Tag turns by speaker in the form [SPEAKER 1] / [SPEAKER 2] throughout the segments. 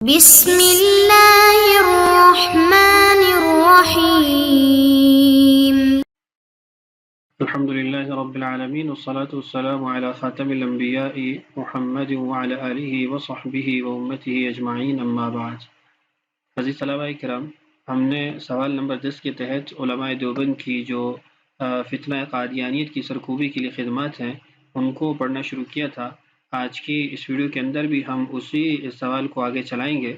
[SPEAKER 1] بسم اللہ الرحمن الرحیم
[SPEAKER 2] الحمد للہ رب العالمین والصلاة والسلام علی خاتم الانبیاء محمد وعلی آلہ وصحبہ وامتہ اجمعین اما بعد۔ عزیز طلباء کرام، ہم نے سوال نمبر 10 کے تحت علماء دیوبند کی جو فتنہ قادیانیت کی سرکوبی کے لیے خدمات ہیں ان کو پڑھنا شروع کیا تھا۔ آج کی اس ویڈیو کے اندر بھی ہم اسی سوال کو آگے چلائیں گے۔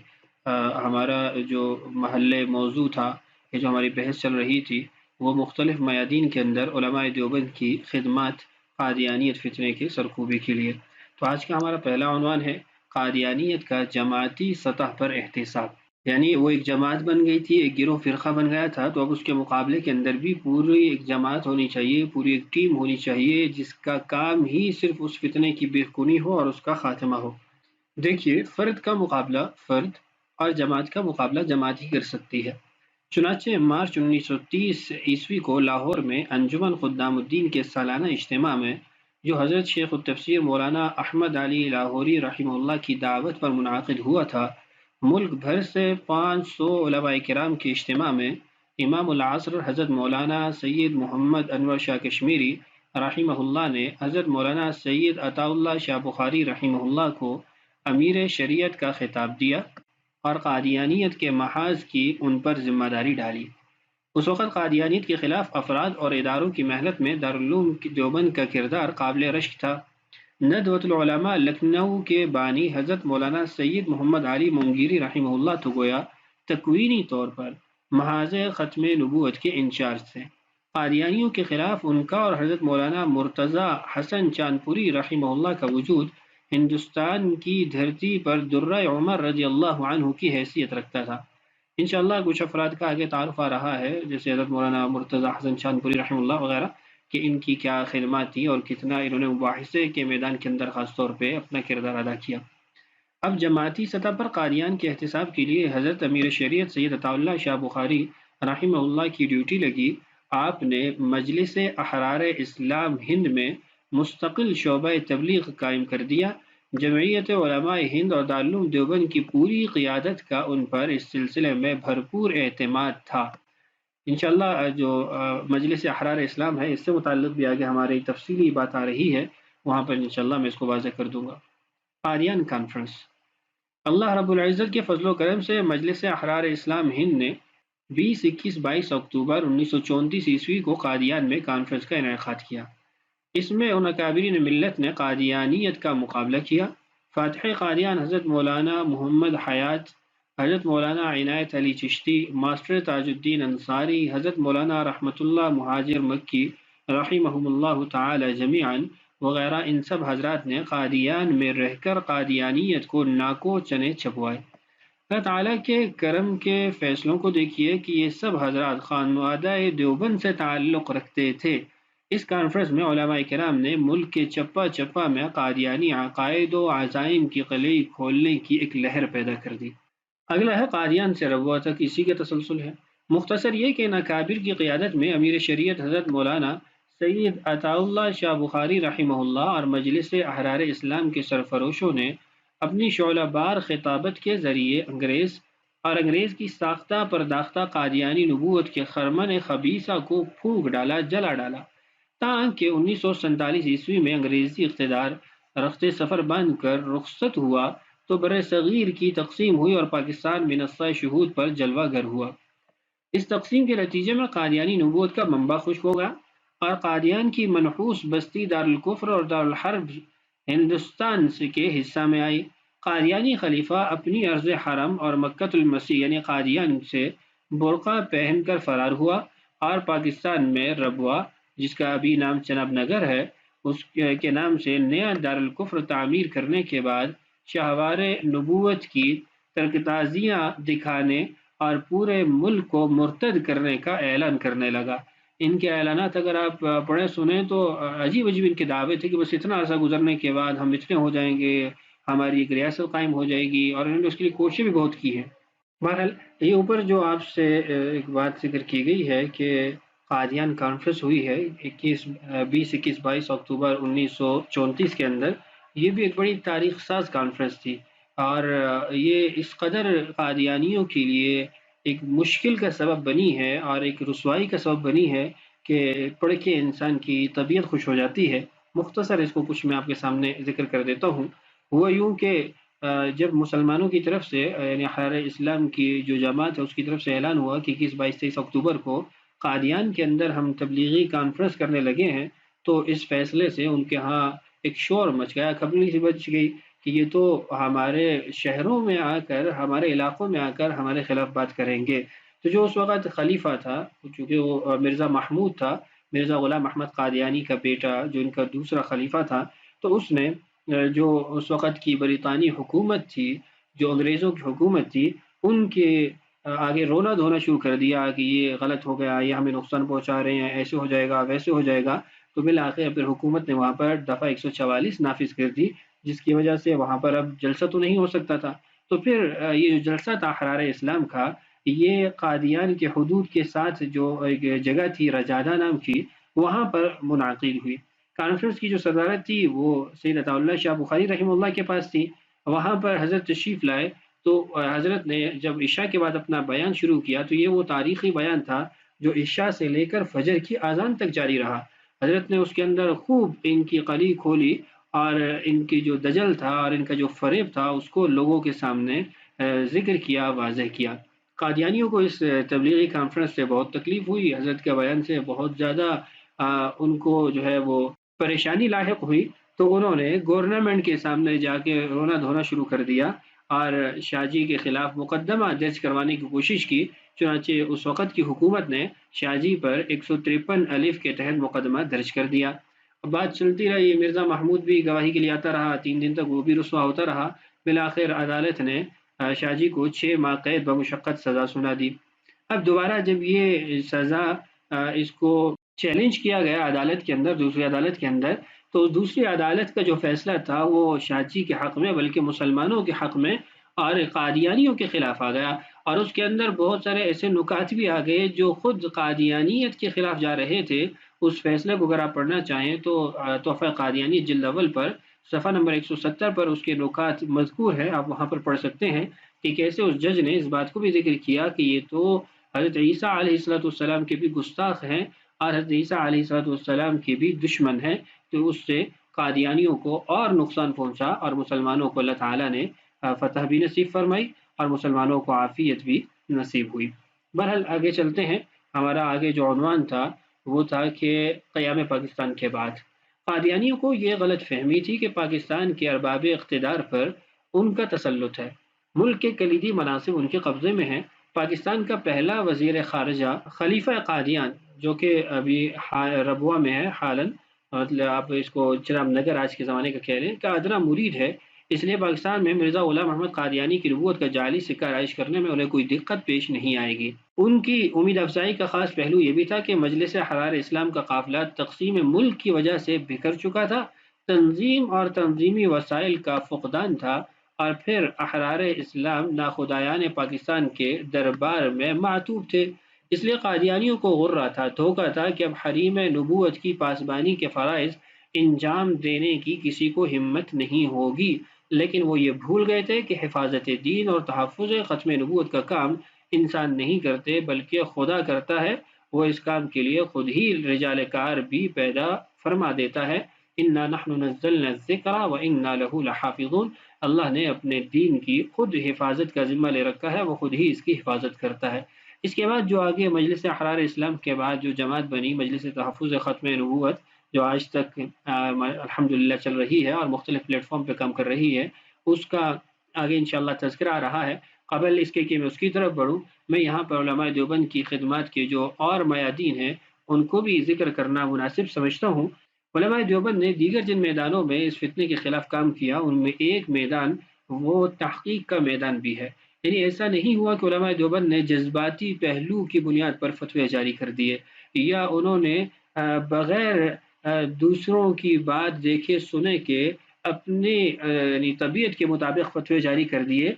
[SPEAKER 2] ہمارا جو محل موضوع تھا، یہ جو ہماری بحث چل رہی تھی، وہ مختلف میادین کے اندر علماء دیوبند کی خدمات قادیانیت فتنے کی سرکوبی کے لیے۔ تو آج کا ہمارا پہلا عنوان ہے قادیانیت کا جماعتی سطح پر احتساب، یعنی وہ ایک جماعت بن گئی تھی، ایک گروہ فرقہ بن گیا تھا، تو اب اس کے مقابلے کے اندر بھی پوری ایک جماعت ہونی چاہیے، پوری ایک ٹیم ہونی چاہیے جس کا کام ہی صرف اس فتنے کی بےخونی ہو اور اس کا خاتمہ ہو۔ دیکھیے، فرد کا مقابلہ فرد اور جماعت کا مقابلہ جماعت ہی کر سکتی ہے۔ چنانچہ مارچ 1930 عیسوی کو لاہور میں انجمن خدام الدین کے سالانہ اجتماع میں، جو حضرت شیخ التفسیر مولانا احمد علی لاہوری رحمہ اللہ کی دعوت پر منعقد ہوا تھا، ملک بھر سے 500 علماء کرام کے اجتماع میں امام العصر حضرت مولانا سید محمد انور شاہ کشمیری رحمہ اللہ نے حضرت مولانا سید عطا اللہ شاہ بخاری رحمہ اللہ کو امیر شریعت کا خطاب دیا اور قادیانیت کے محاذ کی ان پر ذمہ داری ڈالی۔ اس وقت قادیانیت کے خلاف افراد اور اداروں کی محنت میں دارالعلوم دیوبند کا کردار قابل رشک تھا۔ ندوۃ العلماء لکھنؤ کے بانی حضرت مولانا سید محمد علی مونگیری رحمہ اللہ تو گویا تکوینی طور پر محاذ ختم نبوت کے انچارج تھے۔ قادیانیوں کے خلاف ان کا اور حضرت مولانا مرتضی حسن چاندپوری رحمہ اللہ کا وجود ہندوستان کی دھرتی پر درہ عمر رضی اللہ عنہ کی حیثیت رکھتا تھا۔ انشاءاللہ کچھ افراد کا آگے تعارف آ رہا ہے، جیسے حضرت مولانا مرتضی حسن چاندپوری رحمہ اللہ وغیرہ، کہ ان کی کیا خدمات تھیں اور کتنا انہوں نے مباحثے کے میدان کے اندر خاص طور پہ اپنا کردار ادا کیا۔ اب جماعتی سطح پر قادیان کے احتساب کے لیے حضرت امیر شریعت سید عطا اللہ شاہ بخاری رحمہ اللہ کی ڈیوٹی لگی۔ آپ نے مجلس احرار اسلام ہند میں مستقل شعبہ تبلیغ قائم کر دیا۔ جمعیت علماء ہند اور دارالعلوم دیوبند کی پوری قیادت کا ان پر اس سلسلے میں بھرپور اعتماد تھا۔ انشاءاللہ جو مجلس احرار اسلام ہے، اس سے متعلق بھی آگے ہماری تفصیلی بات آ رہی ہے، وہاں پر انشاءاللہ میں اس کو واضح کر دوں گا۔ قادیان کانفرنس۔ اللہ رب العزت کے فضل و کرم سے مجلس احرار اسلام ہند نے 20، 21، 22 اکتوبر 1934 عیسوی کو قادیان میں کانفرنس کا انعقاد کیا۔ اس میں ان اکابرین ملت نے قادیانیت کا مقابلہ کیا۔ فاتح قادیان حضرت مولانا محمد حیات، حضرت مولانا عنایت علی چشتی، ماسٹر تاج الدین انصاری، حضرت مولانا رحمت اللہ مہاجر مکی رحمہم اللہ تعالی جمیعاً وغیرہ، ان سب حضرات نے قادیان میں رہ کر قادیانیت کو ناکو چنے چھپوائے۔ اللہ تعالیٰ کے کرم کے فیصلوں کو دیکھیے کہ یہ سب حضرات خانوادہ دیوبند سے تعلق رکھتے تھے۔ اس کانفرنس میں علماء کرام نے ملک کے چپا چپا میں قادیانی عقائد و عزائم کی قلعی کھولنے کی ایک لہر پیدا کر دی۔ اگلا ہے قادیان سے ربوہ تک، اسی کے تسلسل ہے۔ مختصر یہ کہ ان اکابر کی قیادت میں امیر شریعت حضرت مولانا سید عطا اللہ شاہ بخاری رحمہ اللہ اور مجلس احرار اسلام کے سرفروشوں نے اپنی شعلہ بار خطابت کے ذریعے انگریز کی ساختہ پرداختہ قادیانی نبوت کے خرمن خبیثہ کو پھونک ڈالا، جلا ڈالا، تاکہ 1947 عیسوی میں انگریزی اقتدار رخت سفر باندھ کر رخصت ہوا تو بر صغیر کی تقسیم ہوئی اور پاکستان منصہ شہود پر جلوہ گر ہوا۔ اس تقسیم کے نتیجے میں قادیانی نبوت کا منبع خشک ہو گیا اور قادیان کی منحوس بستی دارالکفر اور دارالحرب ہندوستان کے حصہ میں آئی۔ قادیانی خلیفہ اپنی ارض حرم اور مکۃ المسیح یعنی قادیان سے برقع پہن کر فرار ہوا اور پاکستان میں ربوہ، جس کا ابھی نام چناب نگر ہے، اس کے نام سے نیا دارالکفر تعمیر کرنے کے بعد شاہوار نبوت کی ترکتازیاں دکھانے اور پورے ملک کو مرتد کرنے کا اعلان کرنے لگا۔ ان کے اعلانات اگر آپ پڑھیں سنیں تو عجیب عجیب ان کے دعوے تھے کہ بس اتنا عرصہ گزرنے کے بعد ہم اتنے ہو جائیں گے، ہماری ایک ریاست قائم ہو جائے گی، اور انہوں نے اس کے لیے کوششیں بھی بہت کی ہیں۔ بہرحال یہ اوپر جو آپ سے ایک بات ذکر کی گئی ہے کہ قادیان کانفرنس ہوئی ہے 20، 21، 22 اکتوبر 1934 کے اندر، یہ بھی ایک بڑی تاریخ ساز کانفرنس تھی، اور یہ اس قدر قادیانیوں کے لیے ایک مشکل کا سبب بنی ہے اور ایک رسوائی کا سبب بنی ہے کہ پڑھ کے انسان کی طبیعت خوش ہو جاتی ہے۔ مختصر اس کو کچھ میں آپ کے سامنے ذکر کر دیتا ہوں۔ ہوا یوں کہ جب مسلمانوں کی طرف سے یعنی احرار اسلام کی جو جماعت ہے اس کی طرف سے اعلان ہوا کہ 21، 22، 23 اکتوبر کو قادیان کے اندر ہم تبلیغی کانفرنس کرنے لگے ہیں، تو اس فیصلے سے ان کے ہاں ایک شور مچ گیا، کھبلی سی بچ گئی کہ یہ تو ہمارے شہروں میں آ کر، ہمارے علاقوں میں آ کر ہمارے خلاف بات کریں گے۔ تو جو اس وقت خلیفہ تھا، چونکہ وہ مرزا محمود تھا، مرزا غلام احمد قادیانی کا بیٹا جو ان کا دوسرا خلیفہ تھا، تو اس نے جو اس وقت کی برطانوی حکومت تھی، جو انگریزوں کی حکومت تھی، ان کے آگے رونا دھونا شروع کر دیا کہ یہ غلط ہو گیا، یہ ہمیں نقصان پہنچا رہے ہیں، ایسے ہو جائے گا، ویسے ہو جائے گا۔ تو بالآخر پھر حکومت نے وہاں پر دفعہ 144 نافذ کر دی، جس کی وجہ سے وہاں پر اب جلسہ تو نہیں ہو سکتا تھا۔ تو پھر یہ جو جلسہ تھا احرار اسلام کا، یہ قادیان کے حدود کے ساتھ جو ایک جگہ تھی رجادہ نام کی، وہاں پر منعقد ہوئی۔ کانفرنس کی جو صدارت تھی وہ سید عطا اللہ شاہ بخاری رحمہ اللہ کے پاس تھی۔ وہاں پر حضرت تشریف لائے، تو حضرت نے جب عشاء کے بعد اپنا بیان شروع کیا تو یہ وہ تاریخی بیان تھا جو عشاء سے لے کر فجر کی اذان تک جاری رہا۔ حضرت نے اس کے اندر خوب ان کی قلی کھولی اور ان کی جو دجل تھا اور ان کا جو فریب تھا اس کو لوگوں کے سامنے ذکر کیا، واضح کیا۔ قادیانیوں کو اس تبلیغی کانفرنس سے بہت تکلیف ہوئی، حضرت کے بیان سے بہت زیادہ ان کو جو ہے وہ پریشانی لاحق ہوئی، تو انہوں نے گورنمنٹ کے سامنے جا کے رونا دھونا شروع کر دیا اور شاہ جی کے خلاف مقدمہ درج کروانے کی کوشش کی۔ چنانچہ اس وقت کی حکومت نے شاہ جی پر 153 الف کے تحت مقدمہ درج کر دیا۔ بات چلتی رہی، مرزا محمود بھی گواہی کے لیے آتا رہا، 3 دن تک وہ بھی رسوا ہوتا رہا۔ بالآخر عدالت نے شاہ جی کو 6 ماہ قید بمشقت سزا سنا دی۔ اب دوبارہ جب یہ سزا اس کو چیلنج کیا گیا عدالت کے اندر، دوسری عدالت کے اندر، تو دوسری عدالت کا جو فیصلہ تھا وہ شاہ جی کے حق میں بلکہ مسلمانوں کے حق میں اور قادیانیوں کے خلاف آ گیا، اور اس کے اندر بہت سارے ایسے نکات بھی آ گئے جو خود قادیانیت کے خلاف جا رہے تھے۔ اس فیصلے کو اگر آپ پڑھنا چاہیں تو تحفہ قادیانی جلد اول پر صفحہ نمبر 170 پر اس کے نکات مذکور ہے، آپ وہاں پر پڑھ سکتے ہیں کہ کیسے اس جج نے اس بات کو بھی ذکر کیا کہ یہ تو حضرت عیسیٰ علیہ السلام کے بھی گستاخ ہیں اور حضرت عیسیٰ علیہ السلام کے بھی دشمن ہیں، تو اس سے قادیانیوں کو اور نقصان پہنچا اور مسلمانوں کو اللہ تعالیٰ نے فتح بھی نصیب فرمائی اور مسلمانوں کو عافیت بھی نصیب ہوئی۔ بہرحال آگے چلتے ہیں، ہمارا آگے جو عنوان تھا وہ تھا کہ قیام پاکستان کے بعد قادیانیوں کو یہ غلط فہمی تھی کہ پاکستان کے ارباب اقتدار پر ان کا تسلط ہے، ملک کے کلیدی مناصب ان کے قبضے میں ہیں۔ پاکستان کا پہلا وزیر خارجہ خلیفہ قادیان جو کہ ابھی ربوہ میں ہے حالاً، مطلب آپ اس کو چرام نگر آج کے زمانے کا کہہ لیں، کا ادنا مرید ہے، اس لیے پاکستان میں مرزا غلام احمد قادیانی کی نبوت کا جعلی سکہ رائج کرنے میں انہیں کوئی دقت پیش نہیں آئے گی۔ ان کی امید افزائی کا خاص پہلو یہ بھی تھا کہ مجلس احرار اسلام کا قافلہ تقسیم ملک کی وجہ سے بکھر چکا تھا، تنظیم اور تنظیمی وسائل کا فقدان تھا، اور پھر احرار اسلام ناخدایان پاکستان کے دربار میں معطوف تھے۔ اس لیے قادیانیوں کو غرہ تھا، دھوکہ تھا کہ اب حریم نبوت کی پاسبانی کے فرائض انجام دینے کی کسی کو ہمت نہیں ہوگی، لیکن وہ یہ بھول گئے تھے کہ حفاظت دین اور تحفظ ختم نبوت کا کام انسان نہیں کرتے بلکہ خدا کرتا ہے، وہ اس کام کے لیے خود ہی رجال کار بھی پیدا فرما دیتا ہے۔ انا نحن نزلنا الذکر وانا له لحافظون، اللہ نے اپنے دین کی خود حفاظت کا ذمہ لے رکھا ہے، وہ خود ہی اس کی حفاظت کرتا ہے۔ اس کے بعد جو آگے مجلس احرار اسلام کے بعد جو جماعت بنی مجلس تحفظ ختم نبوت، جو آج تک الحمدللہ چل رہی ہے اور مختلف پلیٹ فارم پہ کام کر رہی ہے، اس کا آگے انشاءاللہ تذکرہ آ رہا ہے۔ قبل اس کے کہ میں اس کی طرف بڑھوں، میں یہاں پر علماء دیوبند کی خدمات کے جو اور میادین ہیں ان کو بھی ذکر کرنا مناسب سمجھتا ہوں۔ علماء دیوبند نے دیگر جن میدانوں میں اس فتنے کے خلاف کام کیا ان میں ایک میدان وہ تحقیق کا میدان بھی ہے، یعنی ایسا نہیں ہوا کہ علماء دیوبند نے جذباتی پہلو کی بنیاد پر فتوے جاری کر دیے یا انہوں نے بغیر دوسروں کی بات دیکھے سنے کے اپنے یعنی طبیعت کے مطابق فتوے جاری کر دیے،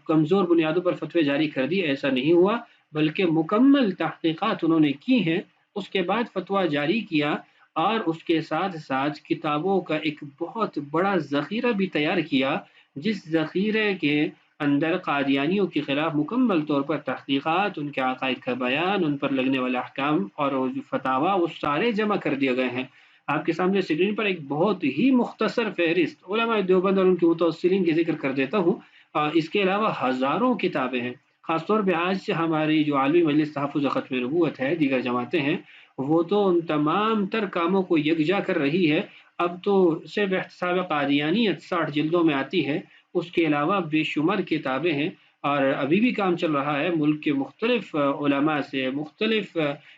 [SPEAKER 2] کمزور بنیادوں پر فتوے جاری کر دیے، ایسا نہیں ہوا، بلکہ مکمل تحقیقات انہوں نے کی ہیں، اس کے بعد فتویٰ جاری کیا اور اس کے ساتھ ساتھ کتابوں کا ایک بہت بڑا ذخیرہ بھی تیار کیا جس ذخیرے کے اندر قادیانیوں کے خلاف مکمل طور پر تحقیقات، ان کے عقائد کا بیان، ان پر لگنے والے احکام اور جو فتاوا وہ سارے جمع کر دیے گئے ہیں۔ آپ کے سامنے اسکرین پر ایک بہت ہی مختصر فہرست علماء دیوبند اور ان کے متوسلین کے ذکر کر دیتا ہوں۔ اس کے علاوہ ہزاروں کتابیں ہیں، خاص طور پہ آج سے ہماری جو عالمی مجلس تحفظ ختم نبوت ہے، دیگر جماعتیں ہیں، وہ تو ان تمام تر کاموں کو یکجا کر رہی ہے۔ اب تو صرف احتساب قادیانیت 60 جلدوں میں آتی ہے، اس کے علاوہ بے شمار کتابیں ہیں، اور ابھی بھی کام چل رہا ہے۔ ملک کے مختلف علماء سے مختلف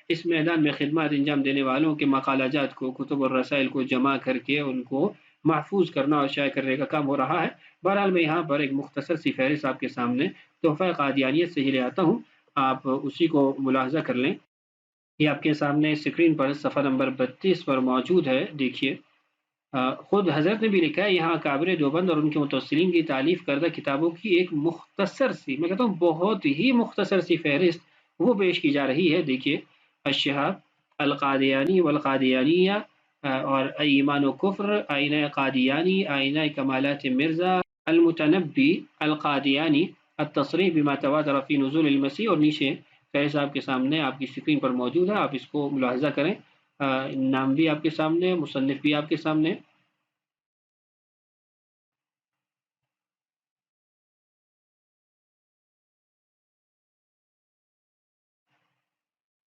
[SPEAKER 2] اس میدان میں خدمات انجام دینے والوں کے مقالہ جات کو، کتب اور رسائل کو جمع کر کے ان کو محفوظ کرنا اور شائع کرنے کا کام ہو رہا ہے۔ بہرحال میں یہاں پر ایک مختصر سی فہرست آپ کے سامنے تحفہ قادیانیت سے ہی لے آتا ہوں، آپ اسی کو ملاحظہ کر لیں۔ یہ آپ کے سامنے اسکرین پر صفحہ نمبر 32 پر موجود ہے، دیکھیے۔ خود حضرت نے بھی لکھا ہے یہاں اکابر دیوبند اور ان کے متوسلین کی تالیف کردہ کتابوں کی ایک مختصر سی، میں کہتا ہوں بہت ہی مختصر سی فہرست وہ پیش کی جا رہی ہے۔ دیکھیے، الشہاب، القادیانی والقادیانیہ، اور ایمان و کفر، آئینہ قادیانی، آئینہ کمالات مرزا، المتنبی القادیانی، التصریح بما تواتر فی نزول المسیح، اور نیچے فہرست آپ کے سامنے آپ کی اسکرین پر موجود ہے، آپ اس کو ملاحظہ کریں۔ نام بھی آپ کے سامنے، مصنف بھی آپ کے سامنے۔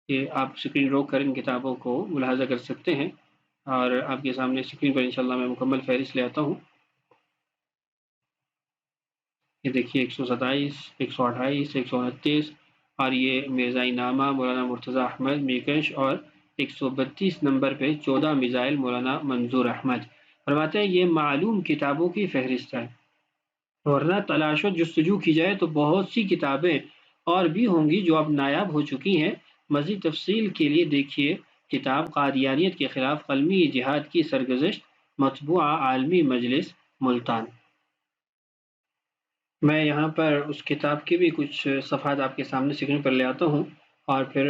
[SPEAKER 2] کہ آپ اسکرین روک کر ان کتابوں کو ملاحظہ کر سکتے ہیں، اور آپ کے سامنے اسکرین پر انشاءاللہ میں مکمل فہرست لے آتا ہوں۔ یہ دیکھیے 127، 128، 129، اور یہ مرزائی نامہ مولانا مرتضی احمد میکش، اور 132 نمبر پہ 14 میزائل مولانا منظور احمد۔ فرماتے ہیں یہ معلوم کتابوں کی فہرست ہے، ورنہ تلاش و جستجو کی جائے تو بہت سی کتابیں اور بھی ہوں گی جو اب نایاب ہو چکی ہیں۔ مزید تفصیل کے لیے دیکھیے کتاب قادیانیت کے خلاف قلمی جہاد کی سرگزشت، مطبوعہ عالمی مجلس، ملتان۔ میں یہاں پر اس کتاب کے بھی کچھ صفحات آپ کے سامنے اسکرین پر لے آتا ہوں، اور پھر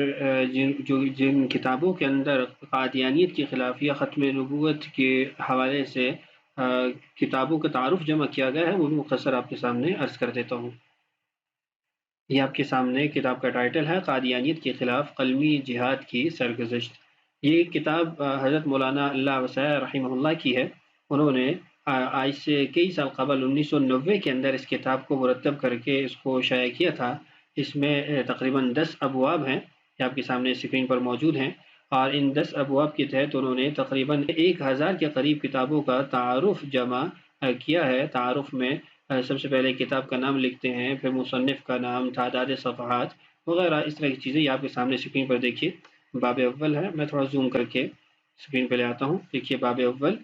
[SPEAKER 2] جن کتابوں کے اندر قادیانیت کے خلاف یا ختم نبوت کے حوالے سے کتابوں کا تعارف جمع کیا گیا ہے، وہ بھی مختصر آپ کے سامنے عرض کر دیتا ہوں۔ یہ آپ کے سامنے کتاب کا ٹائٹل ہے قادیانیت کے خلاف قلمی جہاد کی سرگزشت۔ یہ کتاب حضرت مولانا اللہ وسعہ رحمہ اللہ کی ہے۔ انہوں نے آج سے کئی سال قبل 1990 کے اندر اس کتاب کو مرتب کر کے اس کو شائع کیا تھا۔ اس میں تقریباً 10 ابواب ہیں، یہ آپ کے سامنے اسکرین پر موجود ہیں، اور ان 10 ابواب کے تحت انہوں نے تقریباً 1000 کے قریب کتابوں کا تعارف جمع کیا ہے۔ تعارف میں سب سے پہلے کتاب کا نام لکھتے ہیں، پھر مصنف کا نام، تعداد صفحات وغیرہ، اس طرح کی چیزیں یہ آپ کے سامنے اسکرین پر دیکھیے۔ باب اول ہے، میں تھوڑا زوم کر کے اسکرین پہ لے آتا ہوں۔ دیکھیے باب اول،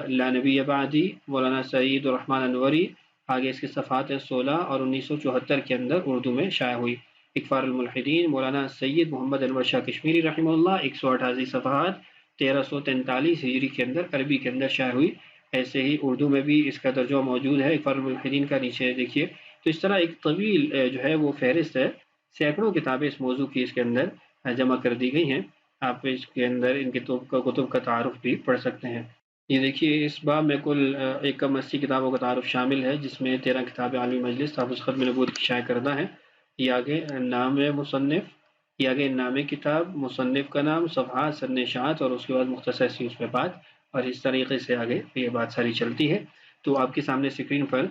[SPEAKER 2] لا نبی بعدی، مولانا سعید الرحمن انوری۔ آگے اس کے صفحات ہیں 16 اور 1974 کے اندر اردو میں شائع ہوئی۔ اکفار الملحدین، مولانا سید محمد انور شاہ کشمیری رحمہ اللہ، 188 صفحات، 1343 ہجری کے اندر عربی کے اندر شائع ہوئی۔ ایسے ہی اردو میں بھی اس کا ترجمہ موجود ہے اکفار الملحدین کا، نیچے دیکھیے۔ تو اس طرح ایک طویل جو ہے وہ فہرست ہے، سینکڑوں کتابیں اس موضوع کی اس کے اندر جمع کر دی گئی ہیں۔ آپ اس کے اندر ان کتب کا تعارف بھی پڑھ سکتے ہیں۔ یہ دیکھیے اس باب میں کل 180 کتابوں کا تعارف شامل ہے، جس میں 13 کتابیں عالمی مجلس تحفظ ختم نبوت کی شائع کردہ ہیں۔ یہ آگے نام مصنف، یہ آگے نام کتاب، مصنف کا نام، صفحات، سرنشات، اور اس کے بعد مختصر سی اس پہ بات، اور اس طریقے سے آگے یہ بات ساری چلتی ہے۔ تو آپ کے سامنے اسکرین پر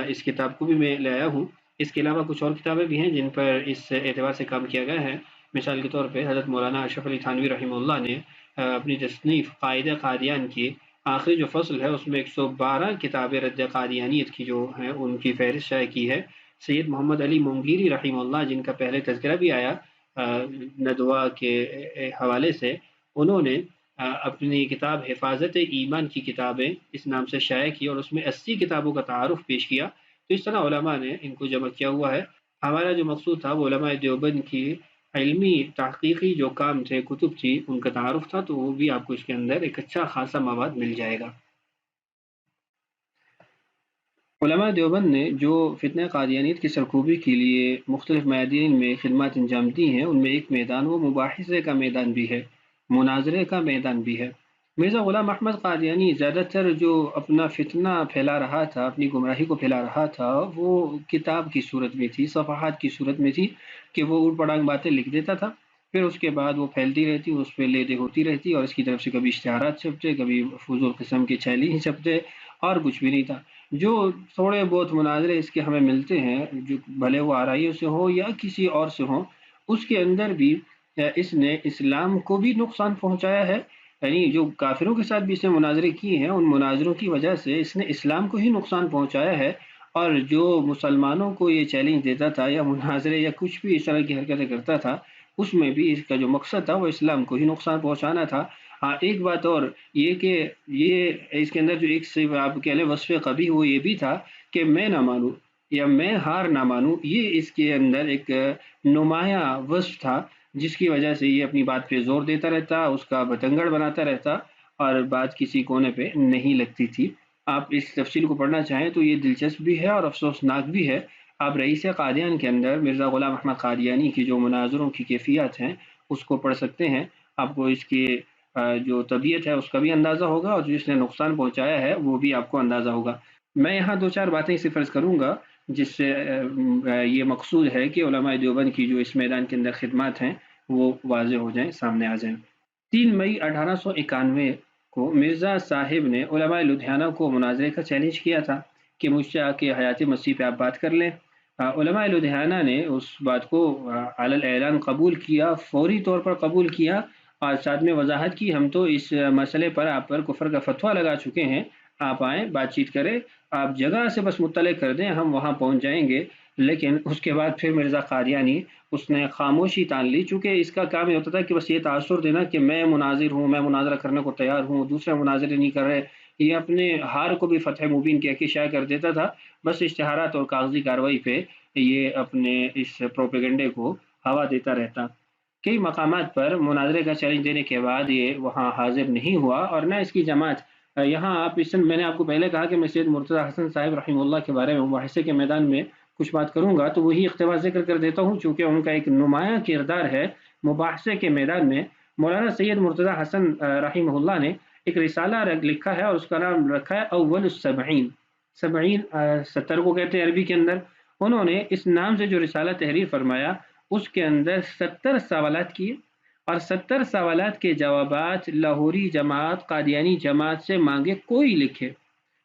[SPEAKER 2] اس کتاب کو بھی میں لے آیا ہوں۔ اس کے علاوہ کچھ اور کتابیں بھی ہیں جن پر اس اعتبار سے کام کیا گیا ہے۔ مثال کے طور پہ حضرت مولانا اشرف علی تھانوی رحمہ اللہ نے اپنی تصنیف قائد قادیان کی آخری جو فصل ہے اس میں 112 کتابیں رد قادیانیت کی جو ہیں ان کی فہرست شائع کی ہے۔ سید محمد علی منگیری رحمہ اللہ، جن کا پہلے تذکرہ بھی آیا ندوہ کے حوالے سے، انہوں نے اپنی کتاب حفاظت ایمان کی کتابیں اس نام سے شائع کی، اور اس میں 80 کتابوں کا تعارف پیش کیا۔ تو اس طرح علماء نے ان کو جمع کیا ہوا ہے۔ ہمارا جو مقصود تھا وہ علماء دیوبند کی علمی تحقیقی جو کام تھے، کتب تھی، ان کا تعارف تھا، تو وہ بھی آپ کو اس کے اندر ایک اچھا خاصا مواد مل جائے گا۔ علماء دیوبند نے جو فتنہ قادیانیت کی سرکوبی کے لیے مختلف میادین میں خدمات انجام دی ہیں، ان میں ایک میدان وہ مباحثے کا میدان بھی ہے، مناظرے کا میدان بھی ہے۔ مرزا غلام احمد قادیانی زیادہ تر جو اپنا فتنہ پھیلا رہا تھا، اپنی گمراہی کو پھیلا رہا تھا، وہ کتاب کی صورت میں تھی، صفحات کی صورت میں تھی کہ وہ اوٹ پڑانگ باتیں لکھ دیتا تھا، پھر اس کے بعد وہ پھیلتی رہتی، اس پہ لے دے ہوتی رہتی، اور اس کی طرف سے کبھی اشتہارات چھپتے، کبھی فضول قسم کے چیلنج ہی چھپتے، اور کچھ بھی نہیں تھا۔ جو تھوڑے بہت مناظرے اس کے ہمیں ملتے ہیں، جو بھلے وہ آرائیوں سے ہو یا کسی اور سے ہوں، اس کے اندر بھی اس نے اسلام کو بھی نقصان پہنچایا ہے، یعنی جو کافروں کے ساتھ بھی اس نے مناظرے کیے ہیں، ان مناظروں کی وجہ سے اس نے اسلام کو ہی نقصان پہنچایا ہے، اور جو مسلمانوں کو یہ چیلنج دیتا تھا یا مناظرے یا کچھ بھی اس طرح کی حرکتیں کرتا تھا، اس میں بھی اس کا جو مقصد تھا وہ اسلام کو ہی نقصان پہنچانا تھا۔ ہاں، ایک بات اور یہ کہ یہ اس کے اندر جو ایک سے آپ کہہ لیں وصف قبیح، وہ یہ بھی تھا کہ میں نہ مانوں یا میں ہار نہ مانوں، یہ اس کے اندر ایک نمایاں وصف تھا، جس کی وجہ سے یہ اپنی بات پہ زور دیتا رہتا، اس کا بتنگڑ بناتا رہتا، اور بات کسی کونے پہ نہیں لگتی تھی۔ آپ اس تفصیل کو پڑھنا چاہیں تو یہ دلچسپ بھی ہے اور افسوسناک بھی ہے۔ آپ رئیس قادیان کے اندر مرزا غلام احمد قادیانی کی جو مناظروں کی کیفیات ہیں اس کو پڑھ سکتے ہیں، آپ کو اس کی جو طبیعت ہے اس کا بھی اندازہ ہوگا، اور جس نے نقصان پہنچایا ہے وہ بھی آپ کو اندازہ ہوگا۔ میں یہاں دو چار باتیں اسے فرض کروں گا جس سے یہ مقصود ہے کہ علماء دیوبند کی جو اس میدان کے اندر خدمات ہیں وہ واضح ہو جائیں، سامنے آ جائیں۔ 3 مئی 1891 کو مرزا صاحب نے علماء لدھیانہ کو مناظرے کا چیلنج کیا تھا کہ مجھ سے آ کے حیات مسیح پہ آپ بات کر لیں۔ علماء لدھیانہ نے اس بات کو علی الاعلان قبول کیا، فوری طور پر قبول کیا، اور ساتھ میں وضاحت کی ہم تو اس مسئلے پر آپ پر کفر کا فتویٰ لگا چکے ہیں، آپ آئیں، بات چیت کریں، آپ جگہ سے بس مطلع کر دیں، ہم وہاں پہنچ جائیں گے۔ لیکن اس کے بعد پھر مرزا قادیانی اس نے خاموشی تان لی، چونکہ اس کا کام یہ ہوتا تھا کہ بس یہ تاثر دینا کہ میں مناظر ہوں، میں مناظرہ کرنے کو تیار ہوں، دوسرے مناظرے نہیں کر رہے، یہ اپنے ہار کو بھی فتح مبین کہہ کے شائع کر دیتا تھا، بس اشتہارات اور کاغذی کارروائی پہ یہ اپنے اس پروپیگنڈے کو ہوا دیتا رہتا۔ کئی مقامات پر مناظرے کا چیلنج دینے کے بعد یہ وہاں حاضر نہیں ہوا، اور نہ اس کی جماعت۔ یہاں آپ میں نے آپ کو پہلے کہا کہ میں سید مرتضی حسن صاحب رحمہ اللہ کے بارے میں مباحثے کے میدان میں کچھ بات کروں گا، تو وہی اقتباس ذکر کر دیتا ہوں، چونکہ ان کا ایک نمایاں کردار ہے مباحثے کے میدان میں۔ مولانا سید مرتضی حسن رحمہ اللہ نے ایک رسالہ لکھا ہے، اور اس کا نام رکھا ہے اول السبعین۔ 70 کو کہتے ہیں عربی کے اندر۔ انہوں نے اس نام سے جو رسالہ تحریر فرمایا، اس کے اندر 70 سوالات کیے، اور 70 سوالات کے جوابات لاہوری جماعت، قادیانی جماعت سے مانگے، کوئی لکھے،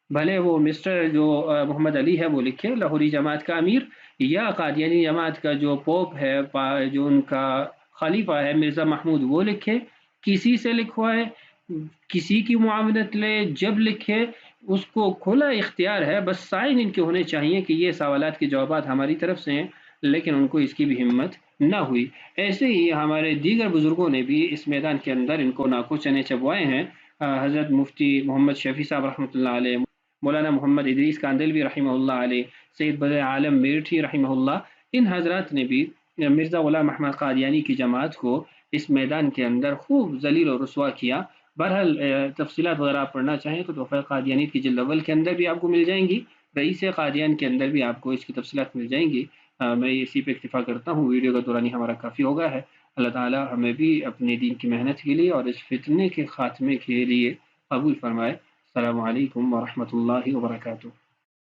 [SPEAKER 2] بھلے وہ مسٹر جو محمد علی ہے وہ لکھے لاہوری جماعت کا امیر، یا قادیانی جماعت کا جو پوپ ہے، جو ان کا خلیفہ ہے مرزا محمود، وہ لکھے، کسی سے لکھوائے، کسی کی معاونت لے، جب لکھے، اس کو کھلا اختیار ہے، بس سائن ان کے ہونے چاہیے کہ یہ سوالات کے جوابات ہماری طرف سے ہیں، لیکن ان کو اس کی بھی ہمت نہ ہوئی۔ ایسے ہی ہمارے دیگر بزرگوں نے بھی اس میدان کے اندر ان کو ناکو چنے چبوائے ہیں۔ حضرت مفتی محمد شفیع صاحب رحمۃ اللہ علیہ، مولانا محمد ادریس کاندلوی رحمہ اللہ علیہ، سید بدر عالم میرٹھی رحمہ اللہ، ان حضرات نے بھی مرزا غلام احمد قادیانی کی جماعت کو اس میدان کے اندر خوب ذلیل و رسوا کیا۔ بہرحال تفصیلات وغیرہ آپ پڑھنا چاہیں تو تحفہ قادیانی کی جلد اول کے اندر بھی آپ کو مل جائیں گی، رئیس قادیان کے اندر بھی آپ کو اس کی تفصیلات مل جائیں گی۔ میں اسی پہ اکتفا کرتا ہوں، ویڈیو کا دورانی ہمارا کافی ہو گیا ہے۔ اللہ تعالی ہمیں بھی اپنے دین کی محنت کے لیے اور اس فتنے کے خاتمے کے لیے قبول فرمائے۔ السلام علیکم ورحمۃ اللہ وبرکاتہ۔